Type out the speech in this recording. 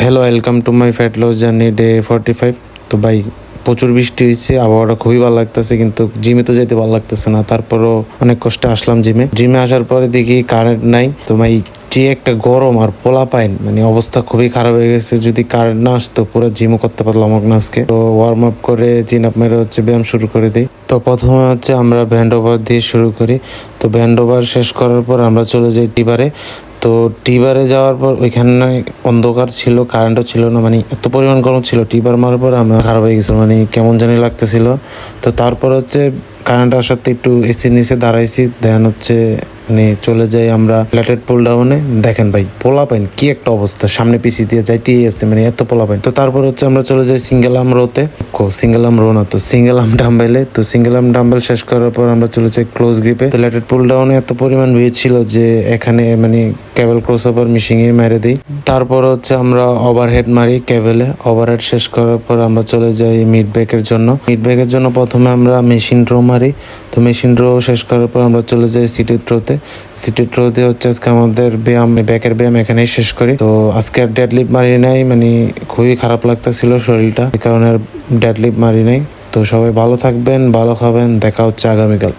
Hello, welcome to my fat loss journey day 45। তো ভাই প্রচুর বৃষ্টি হয়েছে, আবহাওয়াটা খুবই ভালো লাগতেছে, কিন্তু জিমে তো যেতে ভালো লাগতেছে না। তারপরও অনেক কষ্টে আসলাম জিমে আসার পরে দেখি কারেন্ট নাই। তো ভাই যে একটা গরম আর পোলা পাইন, মানে অবস্থা খুবই খারাপ হয়ে গেছে। যদি কারেন্ট না আসতো পুরো জিমও করতে পারলাম না আজকে। তো ওয়ার্ম আপ করে চিন আপ মেরে ব্যায়াম শুরু করে দিই। তো প্রথমে আমরা ব্যান্ড ওভার দিয়ে শুরু করি। তো ব্যান্ড ওভার শেষ করার পর আমরা চলে যাই টিবারে। তো টিবারে যাওয়ার পর ওইখানে অন্ধকার ছিল, কারেন্টও ছিল না, মানে এত পরিমাণ গরম ছিল। টিবার মারার পর আমরা খারাপ হয়ে গেছিল, মানে কেমন জানি লাগতেছিল। তো তারপর কারেন্ট আসার একটু এসির নিচে দাঁড়াইছি, দেন মানে চলে যাই আমরা ফ্ল্যাটেড পুল ডাউনে। দেখেন ভাই পোলা পাইন কি একটা অবস্থা, সামনে পিছিয়ে দিয়ে যাইতেই আছে, মানে এত পোলা পাইন। তো তারপর আমরা চলে যাই সিঙ্গেল আর্ম রোতে। সিঙ্গেল আর্ম রো না, তো সিঙ্গেল আর্ম ডাম্বেলে। তো সিঙ্গেল আর্ম ডাম্বেল শেষ করার পর আমরা চলে যাই ক্লোজ গ্রিপে। ফ্ল্যাটেড পুল ডাউনে এত পরিমাণ ভিড় ছিল যে এখানে মানে কেবল ক্রস ওভার মিশিংয়ে মেরে দিই। তারপর আমরা ওভারহেড মারি কেবলে। ওভারহেড শেষ করার পর আমরা চলে যাই মিড ব্যাকের জন্য। মিড ব্যাকের জন্য প্রথমে আমরা মেশিন ড্র মারি। তো মেশিন ড্র শেষ করার পর আমরা চলে যাই সিটি থ্রোতে। সিটি থ্রোতে আজকে আমাদের ব্যায়াম, ব্যাকের ব্যায়াম এখানেই শেষ করি। তো আজকে আর ডেডলিফট মারি নাই, মানে খুবই খারাপ লাগতেছিল শরীরটা, এই কারণে ডেডলিফট মারি নাই। তো সবাই ভালো থাকবেন, ভালো খাবেন, দেখা হচ্ছে আগামীকাল।